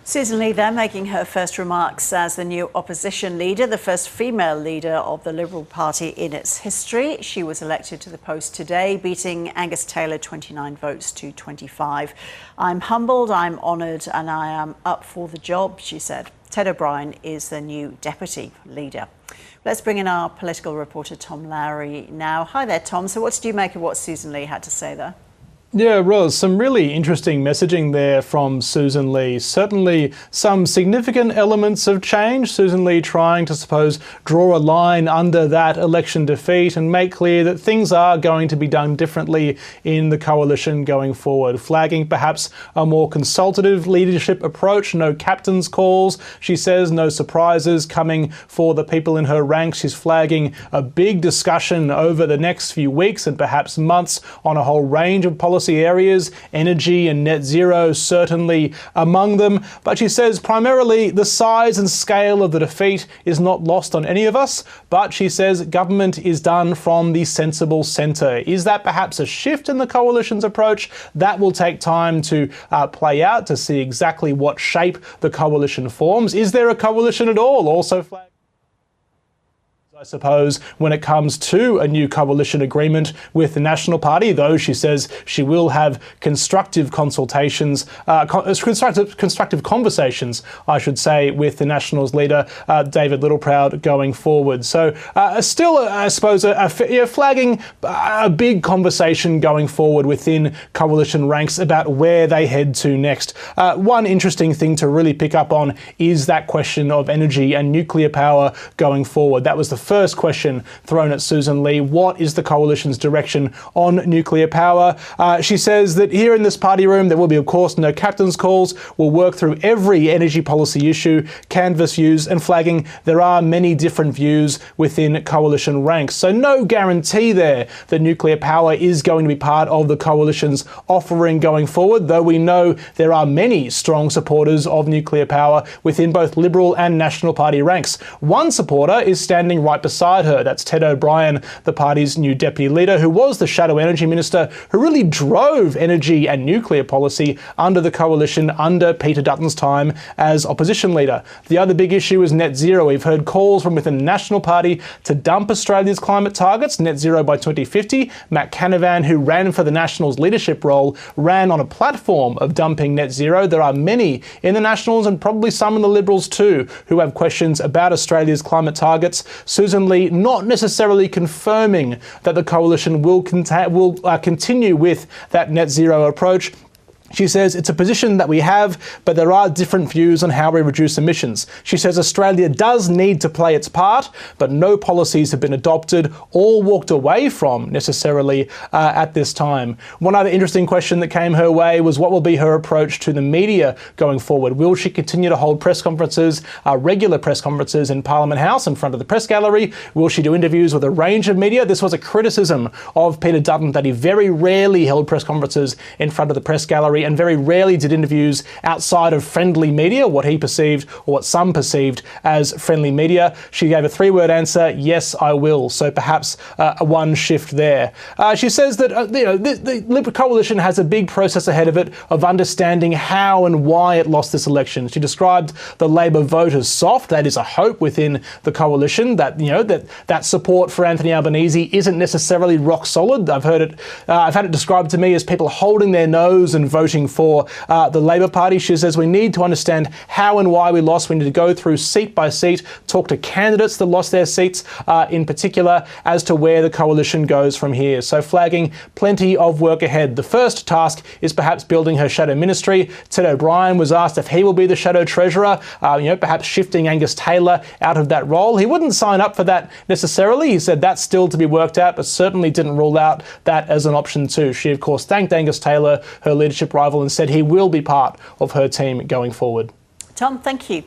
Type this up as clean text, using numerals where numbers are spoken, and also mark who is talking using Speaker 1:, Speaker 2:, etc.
Speaker 1: Sussan Ley there making her first remarks as the new opposition leader, the first female leader of the Liberal Party in its history. She was elected to the post today, beating Angus Taylor 29 votes to 25. "I'm humbled, I'm honoured and I am up for the job," she said. Ted O'Brien is the new deputy leader. Let's bring in our political reporter Tom Lowry now. Hi there, Tom. So what did you make of what Sussan Ley had to say there?
Speaker 2: Yeah, Ros, some really interesting messaging there from Sussan Ley. Certainly some significant elements of change. Sussan Ley trying to, draw a line under that election defeat and make clear that things are going to be done differently in the coalition going forward. Flagging perhaps a more consultative leadership approach, no captain's calls. She says no surprises coming for the people in her ranks. She's flagging a big discussion over the next few weeks and perhaps months on a whole range of policy areas, energy and net zero certainly among them. But she says primarily the size and scale of the defeat is not lost on any of us, but she says government is done from the sensible centre. Is that perhaps a shift in the coalition's approach? That will take time to play out to see exactly what shape the coalition forms. Is there a coalition at all? Also flagged, I suppose, when it comes to a new coalition agreement with the National Party, though she says she will have constructive consultations, constructive conversations, I should say, with the Nationals leader, David Littleproud, going forward. So still, I suppose, flagging a big conversation going forward within coalition ranks about where they head to next. One interesting thing to really pick up on is that question of energy and nuclear power going forward. That was the first question thrown at Sussan Ley. What is the coalition's direction on nuclear power? She says that here in this party room there will be, of course, no captain's calls. We'll work through every energy policy issue, canvass views, and flagging there are many different views within coalition ranks. So no guarantee there that nuclear power is going to be part of the coalition's offering going forward, though we know there are many strong supporters of nuclear power within both Liberal and National Party ranks. One supporter is standing right beside her. That's Ted O'Brien, the party's new deputy leader, who was the shadow energy minister, who really drove energy and nuclear policy under the coalition under Peter Dutton's time as opposition leader. The other big issue is net zero. We've heard calls from within the National Party to dump Australia's climate targets, net zero by 2050. Matt Canavan, who ran for the Nationals leadership role, ran on a platform of dumping net zero. There are many in the Nationals and probably some in the Liberals too who have questions about Australia's climate targets. Sussan Ley not necessarily confirming that the coalition will continue with that net zero approach. She says it's a position that we have, but there are different views on how we reduce emissions. She says Australia does need to play its part, but no policies have been adopted or walked away from necessarily at this time. One other interesting question that came her way was what will be her approach to the media going forward? Will she continue to hold press conferences, regular press conferences in Parliament House in front of the press gallery? Will she do interviews with a range of media? This was a criticism of Peter Dutton that he very rarely held press conferences in front of the press gallery and very rarely did interviews outside of friendly media, what he perceived or what some perceived as friendly media. She gave a three-word answer: yes, I will. So perhaps one shift there. She says that the Liberal coalition has a big process ahead of it of understanding how and why it lost this election. She described the Labor vote as soft. That is a hope within the coalition that that support for Anthony Albanese isn't necessarily rock solid. I've had it described to me as people holding their nose and voting for the Labor Party. She says we need to understand how and why we lost. We need to go through seat by seat, talk to candidates that lost their seats in particular as to where the coalition goes from here. So flagging plenty of work ahead. The first task is perhaps building her shadow ministry. Ted O'Brien was asked if he will be the shadow treasurer, perhaps shifting Angus Taylor out of that role. He wouldn't sign up for that necessarily. He said that's still to be worked out, but certainly didn't rule out that as an option too. She, of course, thanked Angus Taylor, her leadership rival, and said he will be part of her team going forward.
Speaker 1: Tom, thank you.